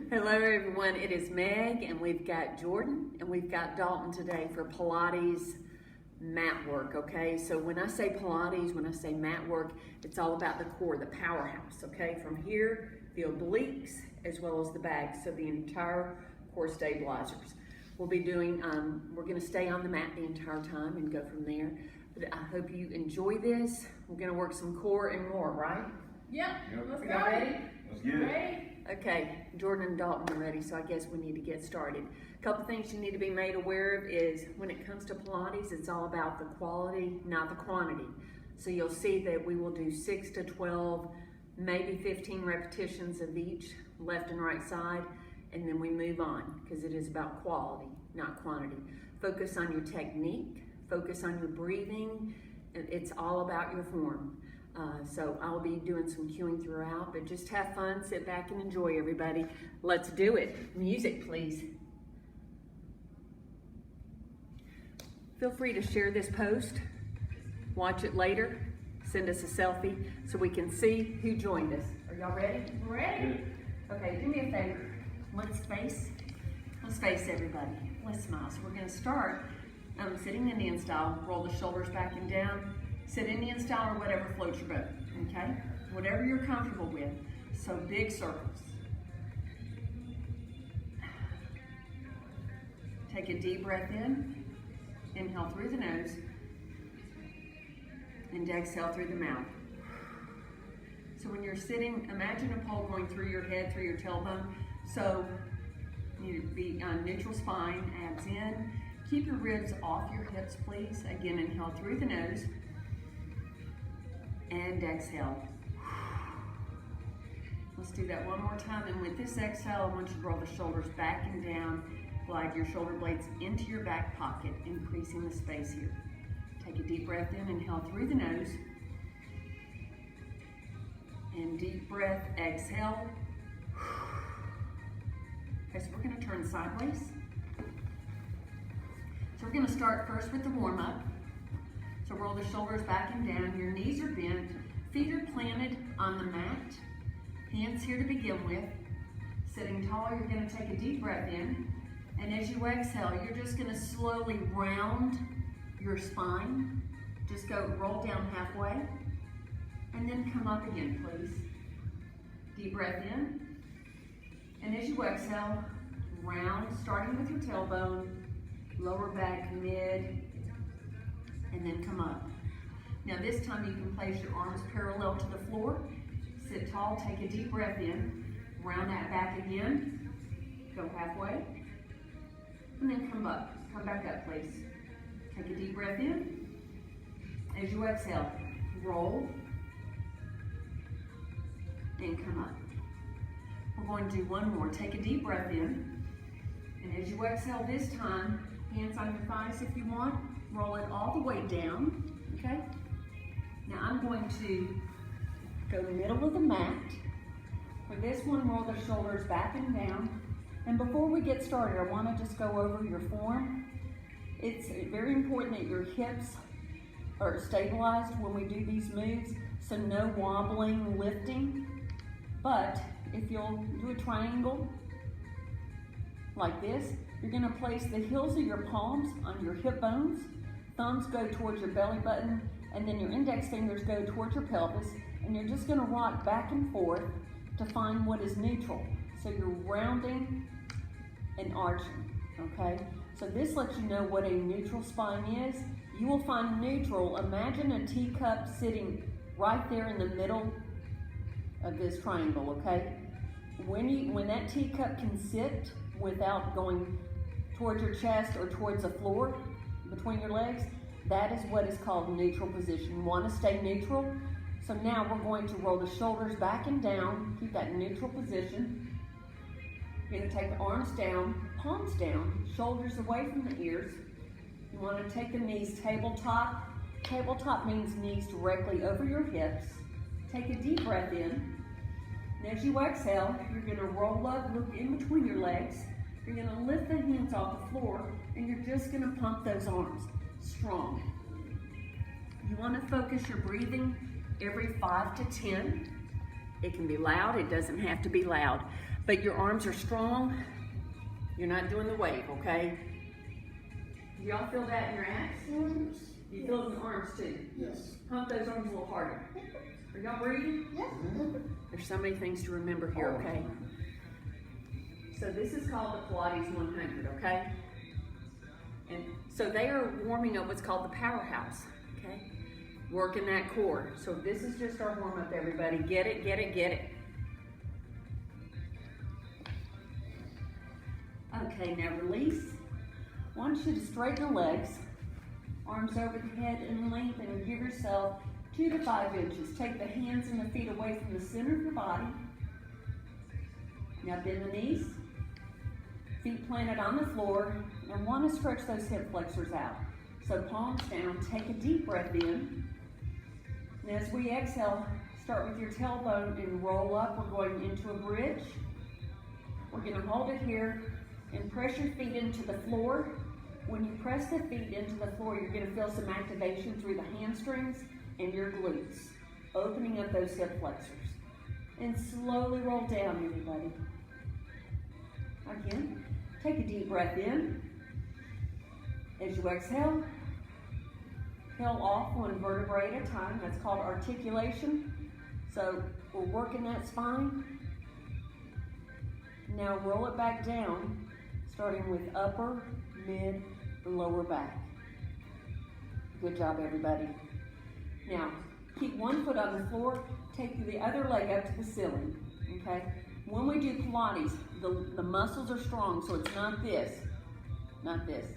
Hello everyone, it is Meg and we've got Jordan and we've got Dalton today for Pilates mat work, okay? So when I say Pilates, when I say mat work, it's all about the core, the powerhouse, okay? From here, the obliques as well as the back, so the entire core stabilizers. We'll be doing, we're gonna stay on the mat the entire time and go from there. But I hope you enjoy this. We're gonna work some core and more, right? Yep. Let's Are go. y'all ready? Let's get it. Okay, Jordan and Dalton are ready, so I guess we need to get started. A couple things you need to be made aware of is when it comes to Pilates, it's all about the quality, not the quantity. So you'll see that we will do 6 to 12, maybe 15 repetitions of each left and right side, and then we move on because it is about quality, not quantity. Focus on your technique, focus on your breathing. It's all about your form. So I'll be doing some cueing throughout, but just have fun, sit back and enjoy, everybody. Let's do it. Music, please. Feel free to share this post, watch it later, send us a selfie so we can see who joined us. Are y'all ready? Ready? Okay, do me a favor. Let's face everybody. Let's smile. So we're gonna start sitting Indian style, roll the shoulders back and down. Sit Indian style or whatever floats your boat, okay? Whatever you're comfortable with. So big circles. Take a deep breath in. Inhale through the nose. And exhale through the mouth. So when you're sitting, imagine a pole going through your head, through your tailbone. So you be on neutral spine, abs in. Keep your ribs off your hips, please. Again, inhale through the nose. And exhale. Let's do that one more time. And with this exhale, I want you to roll the shoulders back and down. Glide your shoulder blades into your back pocket, increasing the space here. Take a deep breath in, inhale through the nose. And deep breath, exhale. Okay, so we're gonna turn sideways. So we're gonna start first with the warm-up. So roll the shoulders back and down, your knees are bent, feet are planted on the mat, hands here to begin with. Sitting tall, you're gonna take a deep breath in, and as you exhale, you're just gonna slowly round your spine. Just go roll down halfway, and then come up again, please. Deep breath in, and as you exhale, round, starting with your tailbone, lower back, mid, and then come up. Now this time you can place your arms parallel to the floor. Sit tall, take a deep breath in, round that back again, go halfway, and then come up. Come back up, please. Take a deep breath in. As you exhale, roll, and come up. We're going to do one more. Take a deep breath in, and as you exhale this time, hands on your thighs if you want, roll it all the way down, okay? Now I'm going to go middle of the mat. For this one, roll the shoulders back and down. And before we get started, I want to just go over your form. It's very important that your hips are stabilized when we do these moves, so no wobbling, lifting. But if you'll do a triangle like this, you're gonna place the heels of your palms on your hip bones, thumbs go towards your belly button, and then your index fingers go towards your pelvis, and you're just gonna rock back and forth to find what is neutral. So you're rounding and arching, okay? So this lets you know what a neutral spine is. You will find neutral, imagine a teacup sitting right there in the middle of this triangle, okay? When that teacup can sit without going towards your chest or towards the floor, between your legs, that is what is called neutral position. You want to stay neutral. So now we're going to roll the shoulders back and down, keep that neutral position. You're going to take the arms down, palms down, shoulders away from the ears. You want to take the knees tabletop. Tabletop means knees directly over your hips. Take a deep breath in. And as you exhale, you're going to roll up, look in between your legs. You're going to lift the hands off the floor, and you're just going to pump those arms strong. You want to focus your breathing every 5 to 10. It can be loud, it doesn't have to be loud. But your arms are strong, you're not doing the wave, okay? Do y'all feel that in your abs? Yes. You feel it in the arms too? Yes. Pump those arms a little harder. Are y'all breathing? Yes. There's so many things to remember here, okay? So this is called the Pilates 100, okay? And so they are warming up what's called the powerhouse, okay? Working that core. So this is just our warm up, everybody. Get it, get it, get it. Okay, now release. I want you to straighten the legs, arms over the head and lengthen, and give yourself 2 to 5 inches. Take the hands and the feet away from the center of your body. Now bend the knees, feet planted on the floor, and want to stretch those hip flexors out. So palms down, take a deep breath in. And as we exhale, start with your tailbone and roll up. We're going into a bridge. We're going to hold it here and press your feet into the floor. When you press the feet into the floor, you're going to feel some activation through the hamstrings and your glutes, opening up those hip flexors. And slowly roll down, everybody. Again, take a deep breath in. As you exhale, peel off one vertebrae at a time. That's called articulation. So we're working that spine. Now roll it back down, starting with upper, mid, and lower back. Good job, everybody. Now, keep one foot on the floor, take the other leg up to the ceiling, okay? When we do Pilates, the muscles are strong, so it's not this,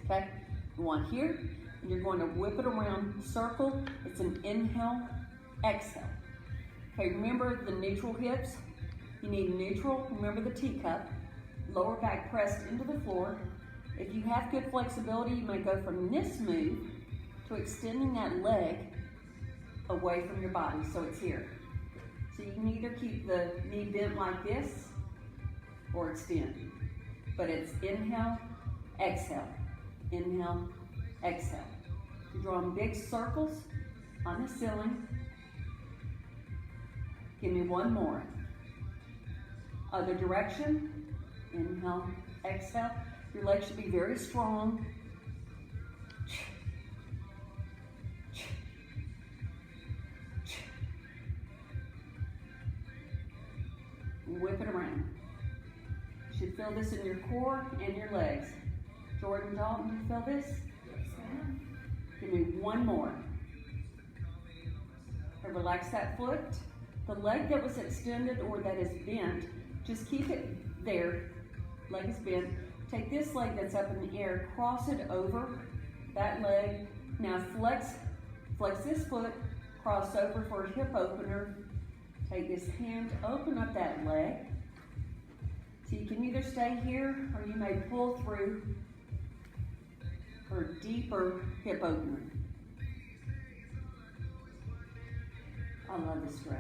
okay? One here, and you're going to whip it around, circle. It's an inhale, exhale. Okay, remember the neutral hips. You need neutral, remember the teacup, lower back pressed into the floor. If you have good flexibility, you may go from this move to extending that leg away from your body, so it's here. So you can either keep the knee bent like this or extend. But it's inhale, exhale, inhale, exhale. You're drawing big circles on the ceiling. Give me one more. Other direction, inhale, exhale. Your legs should be very strong. Whip it around. You should feel this in your core and your legs. Jordan Dalton, do you feel this? Yes, ma'am. Give me one more. And relax that foot. The leg that was extended or that is bent, just keep it there. Leg is bent. Take this leg that's up in the air, cross it over that leg. Now flex this foot, cross over for a hip opener. Take this hand, open up that leg. So you can either stay here or you may pull through for a deeper hip opener. I love this stretch.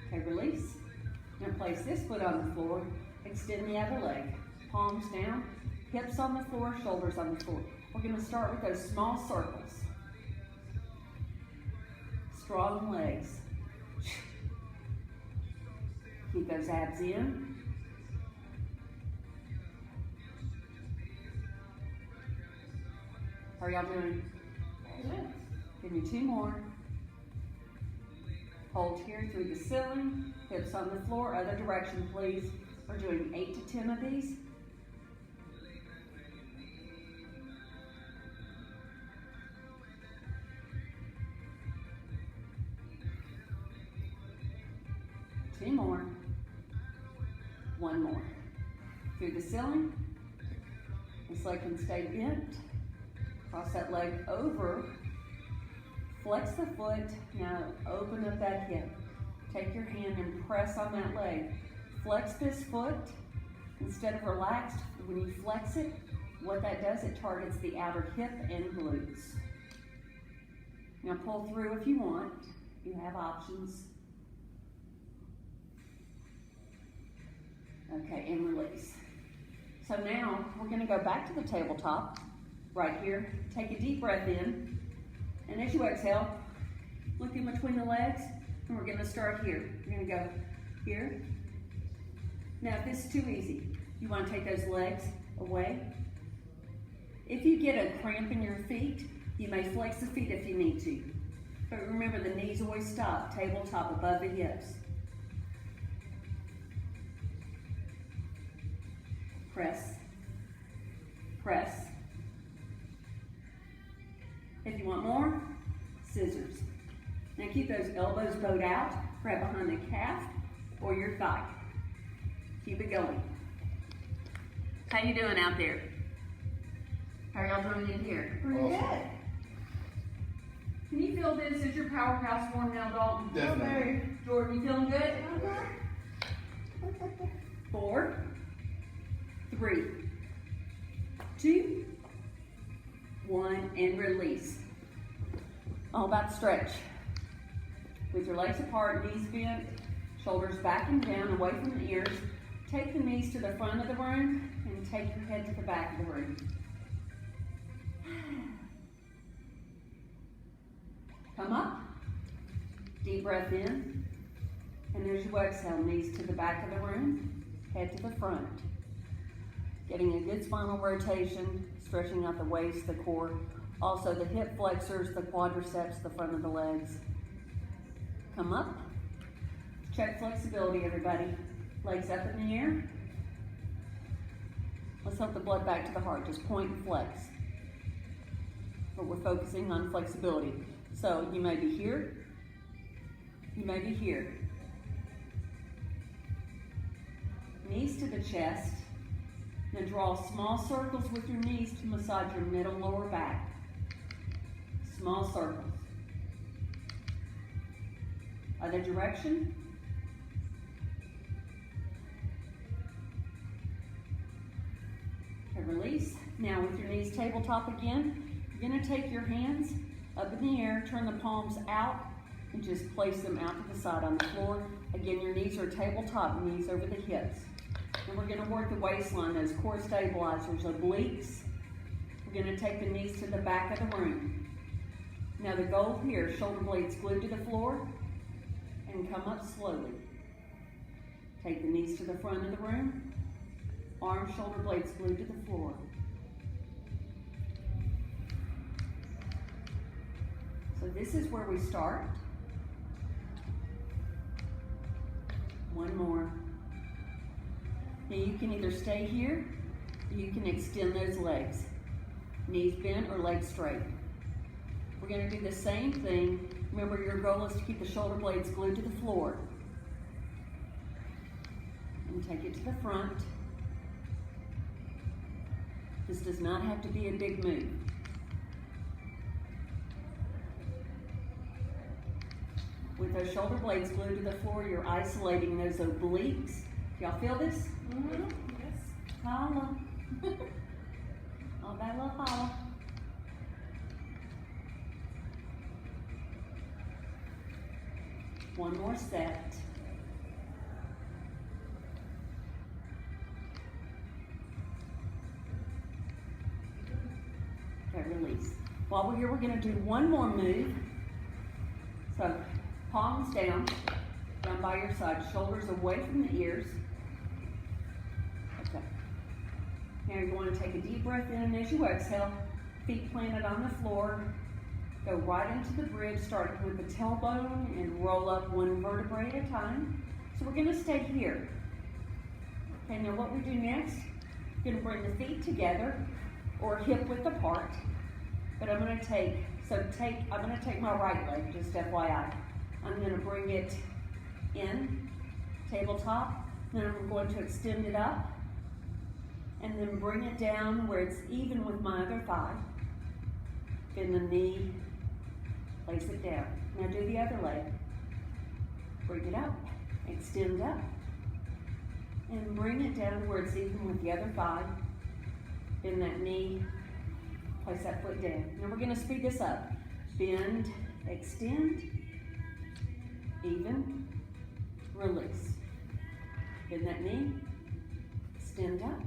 Okay, release. Now place this foot on the floor, extend the other leg. Palms down, hips on the floor, shoulders on the floor. We're going to start with those small circles. Strong legs. Keep those abs in. How are y'all doing? Good. Give me two more. Hold here through the ceiling, hips on the floor, other direction please. We're doing 8 to 10 of these. Two more. One more. Through the ceiling. This leg can stay bent. Cross that leg over. Flex the foot. Now open up that hip. Take your hand and press on that leg. Flex this foot. Instead of relaxed, when you flex it, what that does, it targets the outer hip and glutes. Now pull through if you want. You have options. Okay, and release. So now we're going to go back to the tabletop right here. Take a deep breath in. And as you exhale, look in between the legs. And we're gonna start here. We're gonna go here. Now, if this is too easy, you wanna take those legs away. If you get a cramp in your feet, you may flex the feet if you need to. But remember, the knees always stop, tabletop above the hips. Press, press. If you want more, scissors. Now keep those elbows bowed out, right behind the calf or your thigh. Keep it going. How you doing out there? How are y'all doing in here? Pretty good. Can you feel this? Is your powerhouse warm now, Dalton? Definitely. Jordan, you feeling good? 4, 3, 2, 1, and release. All about stretch. With your legs apart, knees bent, shoulders back and down, away from the ears. Take the knees to the front of the room and take your head to the back of the room. Come up. Deep breath in. And as you exhale, knees to the back of the room, head to the front. Getting a good spinal rotation, stretching out the waist, the core, also the hip flexors, the quadriceps, the front of the legs. Come up. Check flexibility, everybody. Legs up in the air. Let's help the blood back to the heart. Just point and flex. But we're focusing on flexibility. So you may be here. You may be here. Knees to the chest. Then draw small circles with your knees to massage your middle lower back. Small circles. Other direction. Okay, release. Now with your knees tabletop again, you're going to take your hands up in the air, turn the palms out, and just place them out to the side on the floor. Again, your knees are tabletop, knees over the hips. And we're going to work the waistline, those core stabilizers, obliques. We're going to take the knees to the back of the room. Now the goal here, shoulder blades glued to the floor, and come up slowly. Take the knees to the front of the room, arms, shoulder blades glued to the floor. So this is where we start. One more. Now you can either stay here, or you can extend those legs. Knees bent or legs straight. We're going to do the same thing. Remember, your goal is to keep the shoulder blades glued to the floor. And take it to the front. This does not have to be a big move. With those shoulder blades glued to the floor, you're isolating those obliques. Y'all feel this? Mm-hmm. Yes. Holla. All that little holla. One more set. Okay, release. While we're here, we're going to do one more move. So, palms down by your side, shoulders away from the ears. Okay. Now you want to take a deep breath in, and as you exhale, feet planted on the floor. Go right into the bridge, starting with the tailbone and roll up one vertebrae at a time. So we're going to stay here. Okay, now what we do next, we're going to bring the feet together or hip width apart. But I'm going to take my right leg, just FYI. I'm going to bring it in, tabletop, then I'm going to extend it up, and then bring it down where it's even with my other thigh. Bend the knee, place it down. Now do the other leg. Bring it up, extend up, and bring it down to where it's even with the other thigh. Bend that knee, place that foot down. Now we're going to speed this up. Bend, extend, even, release. Bend that knee, extend up.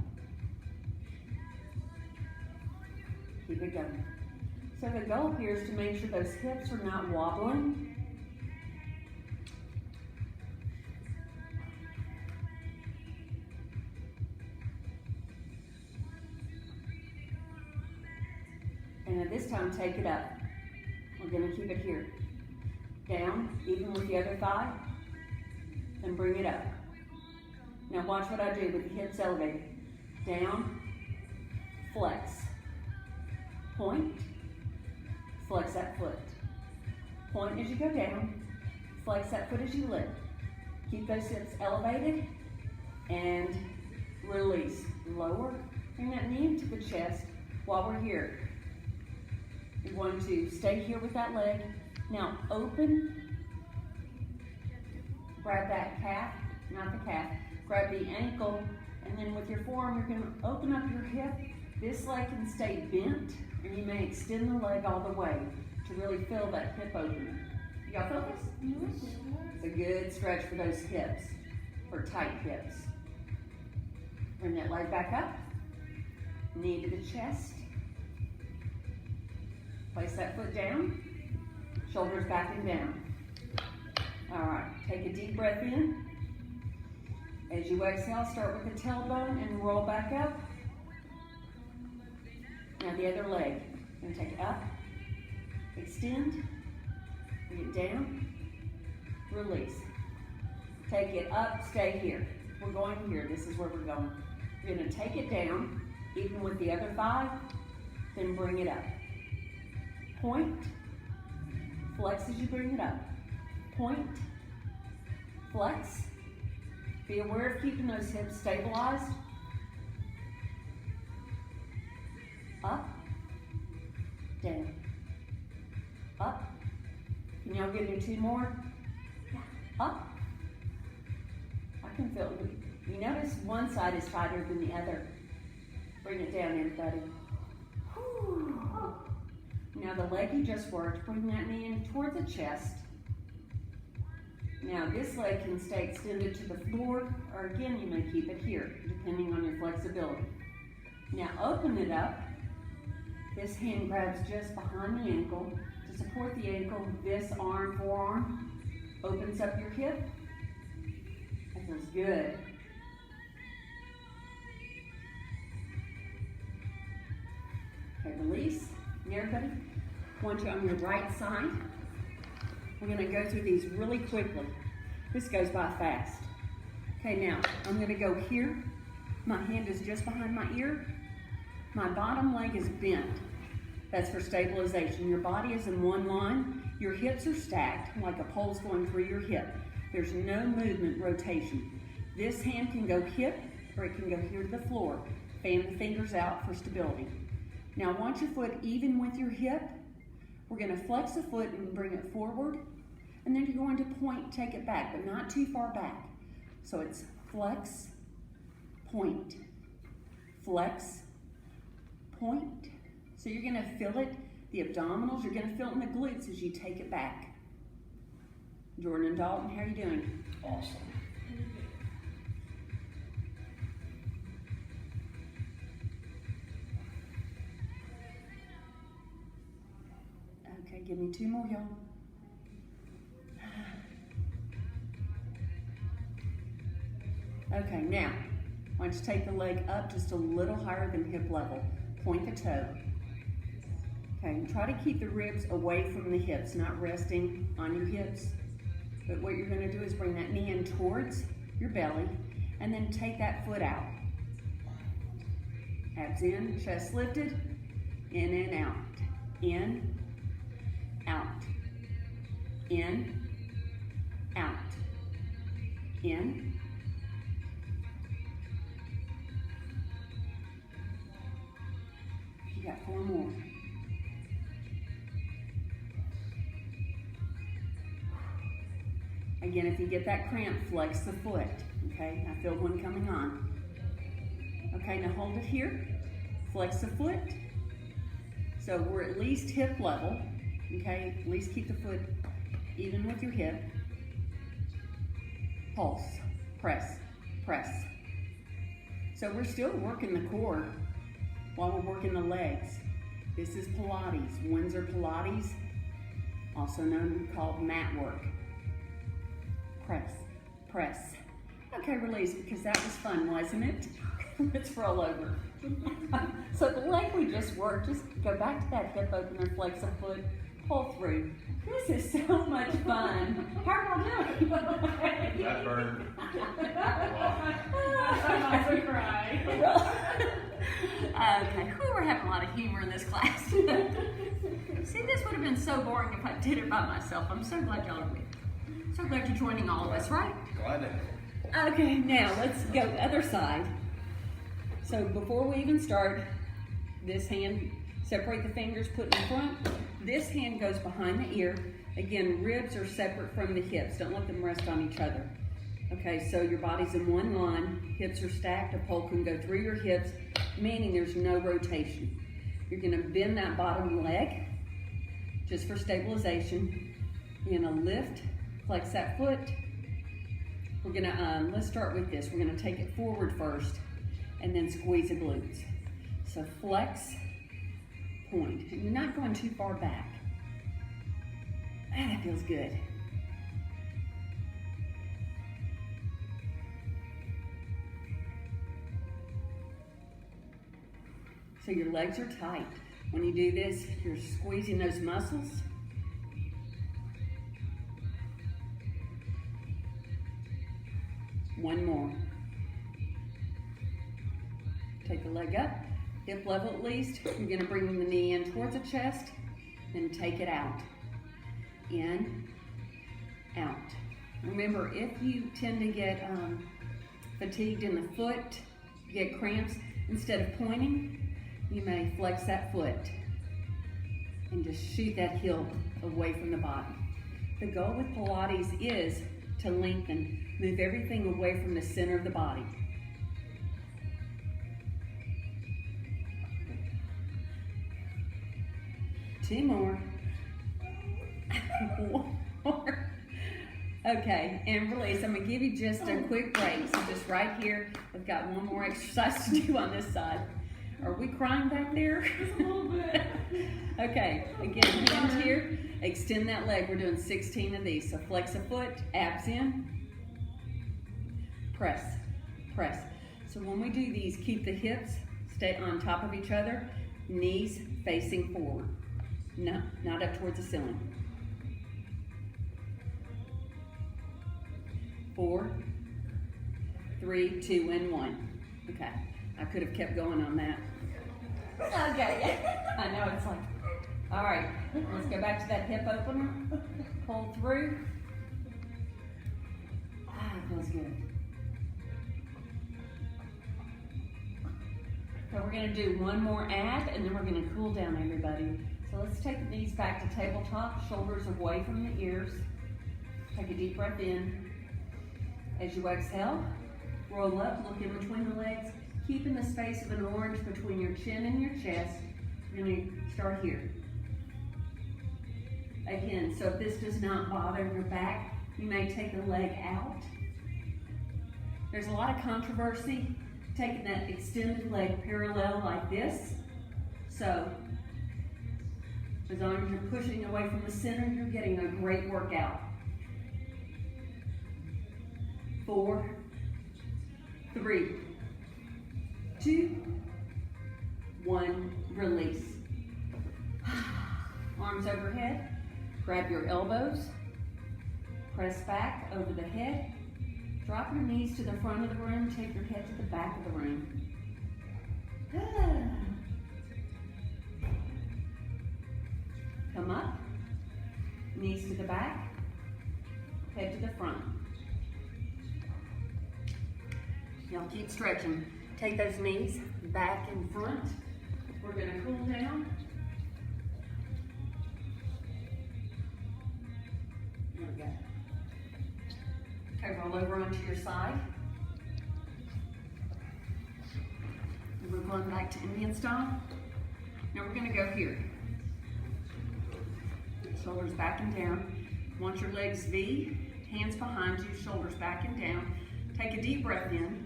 Keep it going. So the goal here is to make sure those hips are not wobbling. And at this time, take it up. We're gonna keep it here. Down, even with the other thigh, then bring it up. Now watch what I do with the hips elevated. Down, flex, point, flex that foot. Point as you go down, flex that foot as you lift. Keep those hips elevated and release. Lower, bring that knee into the chest while we're here. You're going to stay here with that leg. Now open, grab that calf, not the calf, grab the ankle, and then with your forearm, you're going to open up your hip. This leg can stay bent, and you may extend the leg all the way to really feel that hip opening. You got focus? It's a good stretch for those hips, for tight hips. Bring that leg back up, knee to the chest. Place that foot down, shoulders back and down. All right, take a deep breath in. As you exhale, start with the tailbone and roll back up. Now the other leg. You're gonna take it up, extend, bring it down, release. Take it up, stay here. We're going here, this is where we're going. You're gonna take it down, even with the other thigh, then bring it up. Point, flex as you bring it up. Point, flex. Be aware of keeping those hips stabilized. Up, down, up. Can y'all give me 2 more? Up. I can feel it. You notice one side is tighter than the other. Bring it down, everybody. Whew. Now the leg you just worked, bring that knee in towards the chest. Now this leg can stay extended to the floor, or again, you may keep it here, depending on your flexibility. Now open it up. This hand grabs just behind the ankle. To support the ankle, this arm, forearm, opens up your hip. That feels good. Okay, release. And everybody, I want you on your right side. We're gonna go through these really quickly. This goes by fast. Okay, now, I'm gonna go here. My hand is just behind my ear. My bottom leg is bent. That's for stabilization. Your body is in one line. Your hips are stacked like a pole's going through your hip. There's no movement, rotation. This hand can go hip, or it can go here to the floor. Fan the fingers out for stability. Now, want your foot even with your hip. We're gonna flex the foot and bring it forward. And then you're going to point, take it back, but not too far back. So it's flex, point, flex, point. So you're gonna feel it, the abdominals, you're gonna feel it in the glutes as you take it back. Jordan and Dalton, how are you doing? Awesome. Okay, give me 2 more, y'all. Okay, now, why don't you take the leg up just a little higher than hip level. Point the toe. Okay, and try to keep the ribs away from the hips, not resting on your hips. But what you're gonna do is bring that knee in towards your belly, and then take that foot out. Abs in, chest lifted, in and out. In, out. In, out. In, you got 4 more. Again, if you get that cramp, flex the foot. Okay, I feel one coming on. Okay, now hold it here. Flex the foot. So we're at least hip level. Okay, at least keep the foot even with your hip. Pulse, press, press. So we're still working the core while we're working the legs. This is Pilates, Windsor Pilates, also called mat work. Press, press. Okay, release, because that was fun, wasn't it? let's roll over. So the leg we just worked, just go back to that hip opener, flex a foot, pull through. This is so much fun. How are y'all doing? That burned a lot. I'm about to cry. Okay, we're having a lot of humor in this class. See, this would have been so boring if I did it by myself. I'm so glad y'all are with me. So glad you're joining all of us, right? Glad to help. Okay, now let's go other side. So before we even start, this hand, separate the fingers, put in front. This hand goes behind the ear. Again, ribs are separate from the hips. Don't let them rest on each other. Okay, so your body's in one line. Hips are stacked. A pole can go through your hips, meaning there's no rotation. You're gonna bend that bottom leg just for stabilization. You're gonna lift, flex that foot. We're gonna, let's start with this. We're gonna take it forward first and then squeeze the glutes. So flex, point. And you're not going too far back. Ah, that feels good. So your legs are tight. When you do this, you're squeezing those muscles. One more. Take the leg up, hip level at least. You're gonna bring the knee in towards the chest and take it out. In, out. Remember, if you tend to get fatigued in the foot, get cramps, instead of pointing, you may flex that foot and just shoot that heel away from the body. The goal with Pilates is to lengthen, move everything away from the center of the body. Two more. One more. Okay, and release. I'm gonna give you just a quick break. So just right here, we've got one more exercise to do on this side. Are we crying back there? Just a little bit. Okay, again, hands here. Extend that leg. We're doing 16 of these. So flex a foot, abs in. Press, press. So when we do these, keep the hips stay on top of each other, knees facing forward. No, not up towards the ceiling. 4, 3, 2, and 1. Okay, I could have kept going on that. Okay, I know it's like, all right, let's go back to that hip opener. Pull through. Ah, it feels good. So we're gonna do one more ab and then we're gonna cool down, everybody. So let's take the knees back to tabletop, shoulders away from the ears. Take a deep breath in. As you exhale, roll up, look in between the legs, keeping the space of an orange between your chin and your chest. We're gonna start here. Again, so if this does not bother your back, you may take the leg out. There's a lot of controversy taking that extended leg parallel like this. So, as long as you're pushing away from the center, you're getting a great workout. 4, 3, 2, 1, release. Arms overhead, grab your elbows, press back over the head, drop your knees to the front of the room, take your head to the back of the room. Come up, knees to the back, head to the front. Y'all keep stretching. Take those knees back in front. We're gonna cool down. There we go. Okay, roll over onto your side. And we're going back to Indian style. Now we're gonna go here. Shoulders back and down. Want your legs V, hands behind you, shoulders back and down. Take a deep breath in.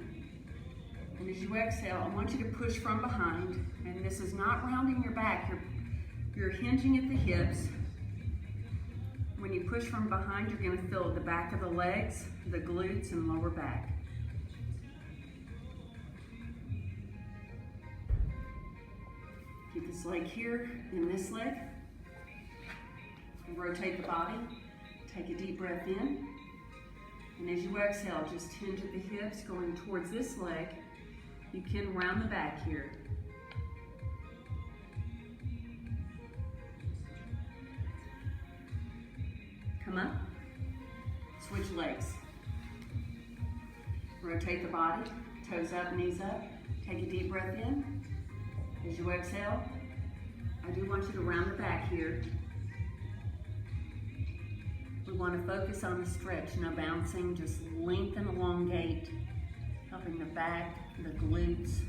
And as you exhale, I want you to push from behind. And this is not rounding your back. You're hinging at the hips. When you push from behind, you're going to feel the back of the legs, the glutes, and lower back. Keep this leg here and this leg. And rotate the body. Take a deep breath in. And as you exhale, just hinge at the hips going towards this leg. You can round the back here. Come up. Switch legs. Rotate the body. Toes up, knees up. Take a deep breath in. As you exhale, I do want you to round the back here. We want to focus on the stretch, no bouncing, just lengthen, elongate, helping the back, the glutes,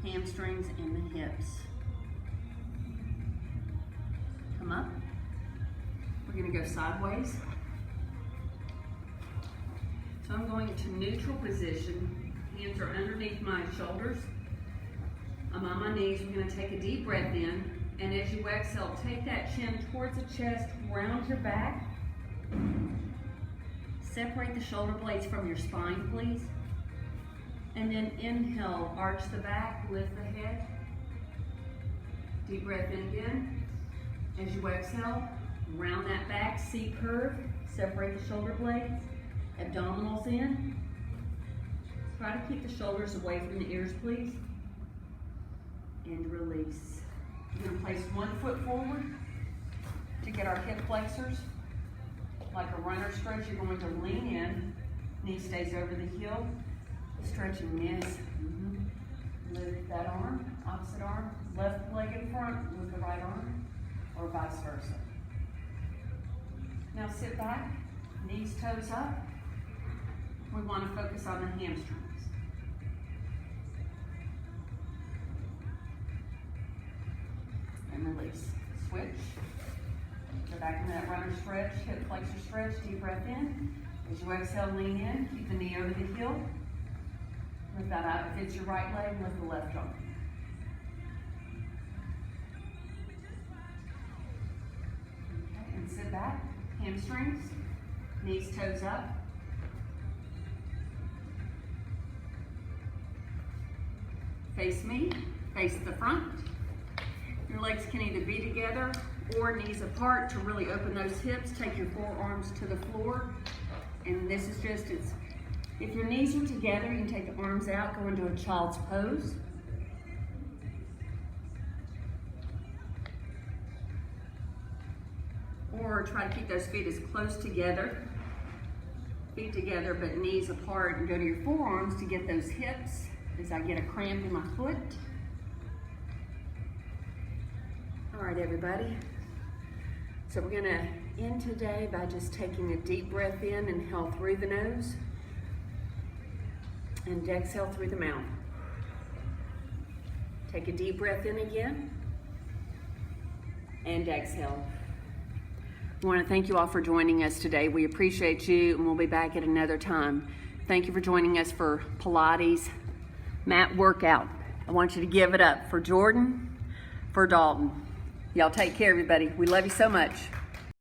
hamstrings, and the hips. Come up. We're going to go sideways. So I'm going to neutral position. Hands are underneath my shoulders. I'm on my knees. We're going to take a deep breath in. And as you exhale, take that chin towards the chest, round your back. Separate the shoulder blades from your spine, please. And then inhale, arch the back, lift the head. Deep breath in again. As you exhale, round that back, C curve. Separate the shoulder blades. Abdominals in. Try to keep the shoulders away from the ears, please. And release. We're going to place one foot forward to get our hip flexors. Like a runner stretch, you're going to lean in. Knee stays over the heel. Stretching this. Lift that arm, opposite arm. Left leg in front with the right arm, or vice versa. Now sit back, knees, toes up. We want to focus on the hamstrings. And release. Switch. Go back into that runner stretch, hip flexor stretch, deep breath in. As you exhale, lean in, keep the knee over the heel. Lift that out. If it's your right leg, lift the left arm. Okay, and sit back. Hamstrings, knees, toes up. Face me, face the front. Your legs can either be together or knees apart to really open those hips. Take your forearms to the floor. And this is just, if your knees are together, you can take the arms out, go into a child's pose. Or try to keep those feet as close together, feet together, but knees apart, and go to your forearms to get those hips as I get a cramp in my foot. All right, everybody. So we're gonna end today by just taking a deep breath in, inhale through the nose, and exhale through the mouth. Take a deep breath in again, and exhale. I want to thank you all for joining us today. We appreciate you, and we'll be back at another time. Thank you for joining us for Pilates mat workout. I want you to give it up for Jordan, for Dalton. Y'all take care, everybody. We love you so much.